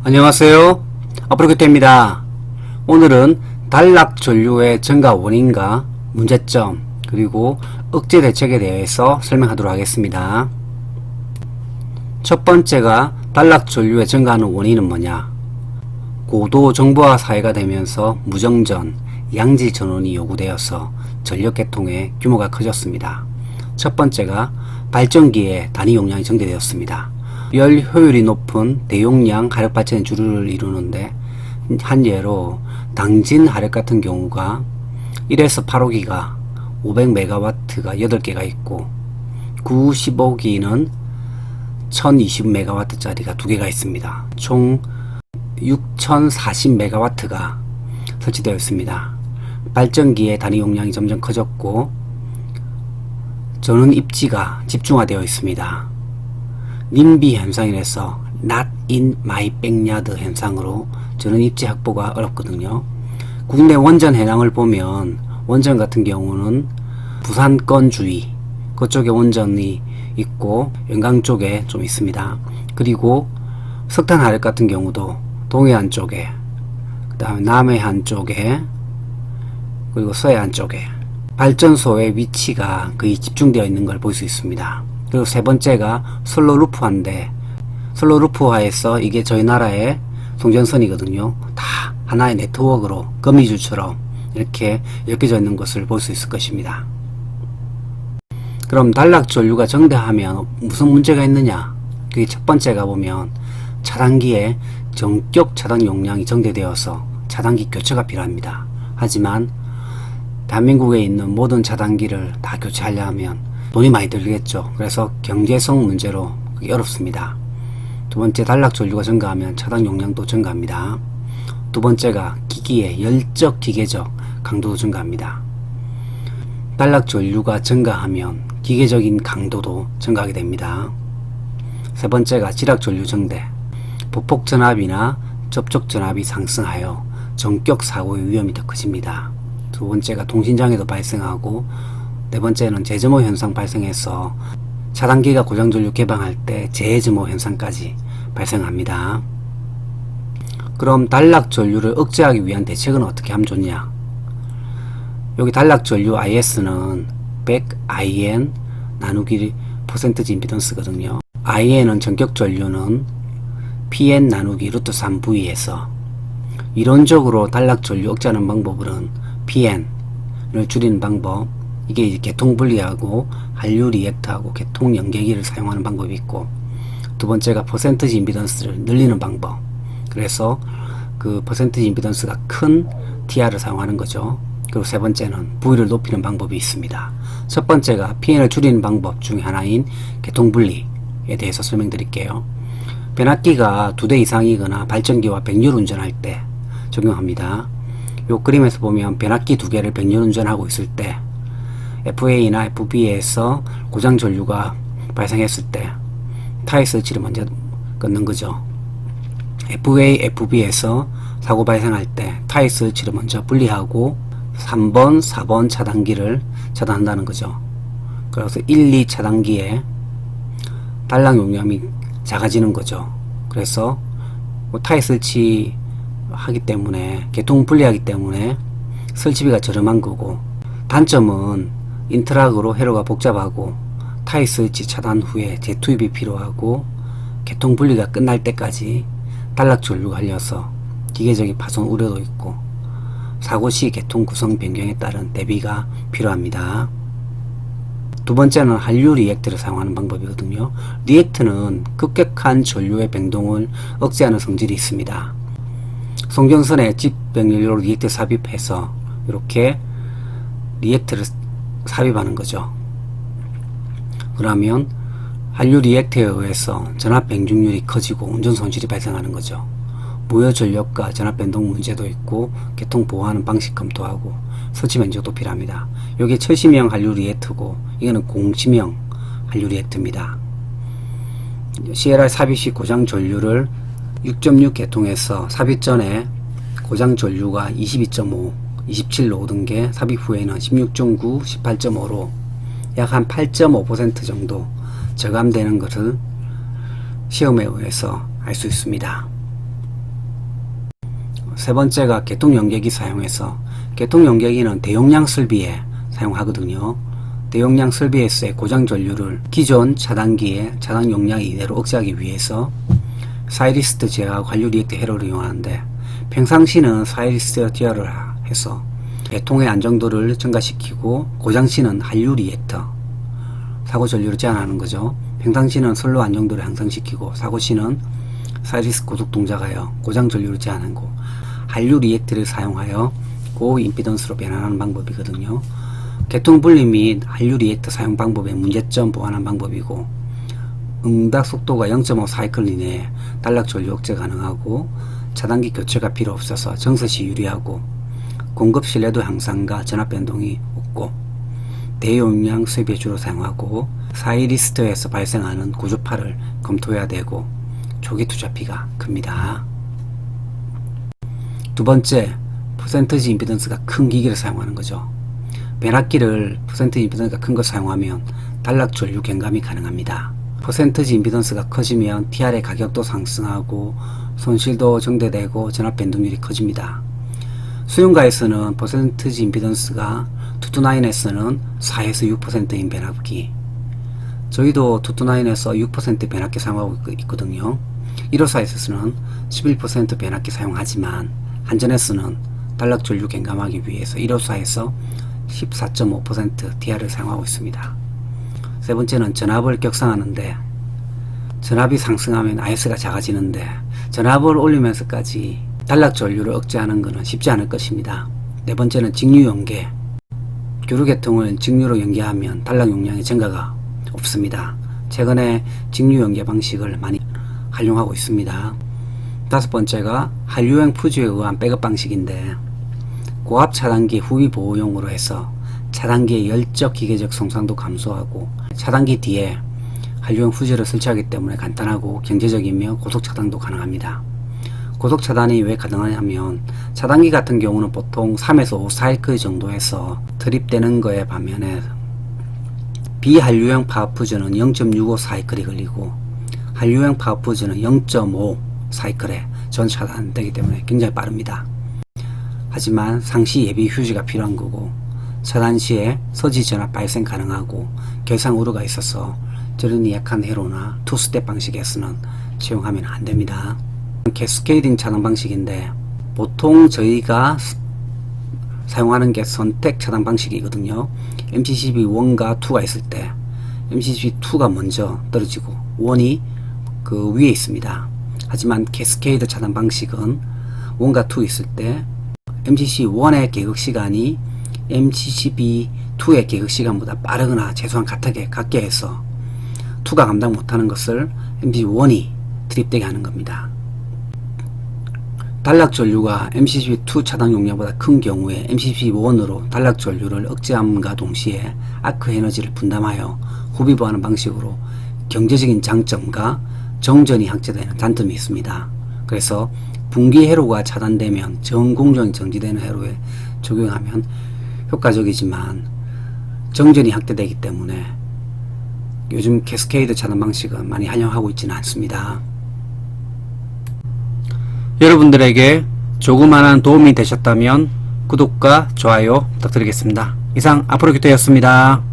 안녕하세요. 앞으로교태입니다. 오늘은 단락 전류의 증가 원인과 문제점 그리고 억제 대책에 대해서 설명하도록 하겠습니다. 첫 번째가 단락 전류의 증가하는 원인은 뭐냐? 고도 정보화 사회가 되면서 무정전, 양지 전원이 요구되어서 전력 계통의 규모가 커졌습니다. 첫 번째가 발전기의 단위 용량이 증대되었습니다. 열 효율이 높은 대용량 화력발전의 주류를 이루는데, 한 예로 당진 화력 같은 경우가 1에서 8호기가 500MW가 8개가 있고 9, 15기는 1020MW짜리가 2개가 있습니다. 총 6040MW가 설치되어 있습니다. 발전기의 단위 용량이 점점 커졌고 전원 입지가 집중화되어 있습니다. 님비 현상이라서 not in my backyard 현상으로 전원 입지 확보가 어렵거든요. 국내 원전 현황을 보면 원전 같은 경우는 부산권 주위 그쪽에 원전이 있고 영광 쪽에 좀 있습니다. 그리고 석탄 화력 같은 경우도 동해안 쪽에, 그 다음에 남해안 쪽에, 그리고 서해안 쪽에 발전소의 위치가 거의 집중되어 있는 걸 볼 수 있습니다. 그리고 세 번째가 솔로루프화인데, 솔로루프화에서 이게 저희 나라의 송전선이거든요. 다 하나의 네트워크로 거미줄처럼 이렇게 엮여져 있는 것을 볼 수 있을 것입니다. 그럼 단락 전류가 증대하면 무슨 문제가 있느냐? 그게 첫 번째가 보면 차단기의 전격 차단 용량이 증대되어서 차단기 교체가 필요합니다. 하지만 대한민국에 있는 모든 차단기를 다 교체하려면 돈이 많이 들겠죠. 그래서 경제성 문제로 그게 어렵습니다. 두 번째, 단락 전류가 증가하면 차단 용량도 증가합니다. 두 번째가 기기의 열적 기계적 강도도 증가합니다. 단락 전류가 증가하면 기계적인 강도도 증가하게 됩니다. 세 번째가 지락 전류 증대, 보폭 전압이나 접촉 전압이 상승하여 전격 사고의 위험이 더 커집니다. 두 번째가 통신장애도 발생하고, 네 번째는 재점호 현상 발생해서 차단기가 고장 전류 개방할 때 재점호 현상까지 발생합니다. 그럼 단락 전류를 억제하기 위한 대책은 어떻게 하면 좋냐? 여기 단락 전류 IS는 100IN 나누기 퍼센트지 임피던스거든요. IN은 전격 전류는 PN 나누기 루트 3V에서 이론적으로 단락 전류 억제하는 방법은 PN을 줄이는 방법, 이게 이제 계통 분리하고 한류 리액터하고 계통 연계기를 사용하는 방법이 있고, 두 번째가 퍼센트지 임피던스를 늘리는 방법, 그래서 그 퍼센트지 임피던스가 큰 TR을 사용하는 거죠. 그리고 세 번째는 V를 높이는 방법이 있습니다. 첫 번째가 PN을 줄이는 방법 중에 하나인 계통 분리에 대해서 설명드릴게요. 변압기가 2대 이상이거나 발전기와 백열 운전할 때 적용합니다. 요 그림에서 보면 변압기 2개를 백열 운전하고 있을 때 FA나 FB에서 고장 전류가 발생했을 때 타입 스위치를 먼저 끊는 거죠. FA, FB에서 사고 발생할 때 타입 스위치를 먼저 분리하고 3번, 4번 차단기를 차단한다는 거죠. 그래서 1, 2 차단기에 단락 용량이 작아지는 거죠. 그래서 타입 스위치 하기 때문에, 계통 분리하기 때문에 설치비가 저렴한 거고, 단점은 인트락으로 회로가 복잡하고 타입 스위치 차단 후에 재투입이 필요하고 계통 분리가 끝날 때까지 단락 전류가 흘려서 기계적인 파손 우려도 있고 사고 시 계통 구성 변경에 따른 대비가 필요합니다. 두 번째는 한류 리액터를 사용하는 방법이거든요. 리액터는 급격한 전류의 변동을 억제하는 성질이 있습니다. 송전선에 직병렬로 리액터 삽입해서 이렇게 리액터를 삽입하는 거죠. 그러면 한류 리액터에 의해서 전압 변중률이 커지고 운전 손실이 발생하는 거죠. 무효 전력과 전압 변동 문제도 있고 계통 보호하는 방식 검토하고 설치 면적도 필요합니다. 이게 철심형 한류 리액터고, 이거는 공심형 한류 리액터입니다. CLR 삽입 시 고장 전류를 6.6 계통에서 삽입 전에 고장 전류가 22.5, 27로 오던 게 삽입 후에는 16.9, 18.5로 약 한 8.5% 정도 저감되는 것을 시험에 의해서 알 수 있습니다. 세 번째가 개통연계기 사용해서, 개통연계기는 대용량 설비에 사용하거든요. 대용량 설비에서의 고장 전류를 기존 차단기의 차단 용량 이대로 억제하기 위해서 사이리스트 제어하고 한류 리액터 회로를 이용하는데, 평상시는 사이리스트 제어를 해서 배통의 안정도를 증가시키고, 고장시는 한류 리액터 사고 전류를 제한하는 거죠. 평상시는 선로 안정도를 향상시키고, 사고시는 사이리스 고속 동작하여 고장 전류를 제한하고, 한류 리액터를 사용하여 고임피던스로 변환하는 방법이거든요. 개통 분리 및 한류 리액터 사용 방법의 문제점 보완한 방법이고, 응답 속도가 0.5 사이클 이내에 단락 전류 억제 가능하고, 차단기 교체가 필요 없어서 정서시 유리하고, 공급 신뢰도 향상과 전압 변동이 없고, 대용량 설비에 주로 사용하고, 사이리스트에서 발생하는 고주파를 검토해야 되고, 초기 투자비가 큽니다. 두 번째, 퍼센티지 임피던스가 큰 기기를 사용하는 거죠. 변압기를 퍼센티지 임피던스가 큰 걸 사용하면 단락 전류 경감이 가능합니다. 퍼센티지 임피던스가 커지면 TR의 가격도 상승하고 손실도 증대되고 전압 변동률이 커집니다. 수용가에서는 퍼센티지 임피던스가 229에서는 4에서 6%인 변압기, 저희도 229에서 6% 변압기 사용하고 있거든요. 1호사에서는 11% 변압기 사용하지만, 한전에서는 단락 전류 경감하기 위해서 1호사에서 14.5% DR을 사용하고 있습니다. 세 번째는 전압을 격상하는데, 전압이 상승하면 IS가 작아지는데 전압을 올리면서까지 단락 전류를 억제하는 것은 쉽지 않을 것입니다. 네 번째는 직류 연계. 교류계통을 직류로 연계하면 단락 용량의 증가가 없습니다. 최근에 직류 연계 방식을 많이 활용하고 있습니다. 다섯 번째가 한류형 푸즈에 의한 백업 방식인데, 고압 차단기 후위 보호용으로 해서 차단기의 열적 기계적 손상도 감소하고, 차단기 뒤에 한류형 푸즈를 설치하기 때문에 간단하고 경제적이며 고속 차단도 가능합니다. 고속 차단이 왜 가능하냐면, 차단기 같은 경우는 보통 3에서 5 사이클 정도에서 트립되는 거에 반면에 비한류형 파워푸즈는 0.65 사이클이 걸리고, 한류형 파워푸즈는 0.5 사이클에 전 차단되기 때문에 굉장히 빠릅니다. 하지만 상시 예비 휴지가 필요한 거고, 차단 시에 서지 전압 발생 가능하고 결상 우려가 있어서 저런이 약한 회로나 투스텝 방식에서는 채용하면 안 됩니다. 캐스케이딩 차단 방식인데, 보통 저희가 사용하는 게 선택 차단 방식이거든요. MCCB 1과 2가 있을 때 MCCB 2가 먼저 떨어지고 1이 그 위에 있습니다. 하지만 캐스케이드 차단 방식은 1과 2 있을 때 MCCB 1의 개극 시간이 MCCB 2의 개극 시간보다 빠르거나 최소한 같게 해서 2가 감당 못하는 것을 MCCB 1이 트립되게 하는 겁니다. 단락 전류가 MCCB 2 차단 용량보다 큰 경우에 MCCB 1으로 단락 전류를 억제함과 동시에 아크 에너지를 분담하여 후비보하는 방식으로 경제적인 장점과 정전이 확대되는 단점이 있습니다. 그래서 분기 회로가 차단되면 전공정이 정지되는 회로에 적용하면 효과적이지만 정전이 확대되기 때문에 요즘 캐스케이드 차단 방식은 많이 활용하고 있지는 않습니다. 여러분들에게 조그마한 도움이 되셨다면 구독과 좋아요 부탁드리겠습니다. 이상 앞으로기토였습니다.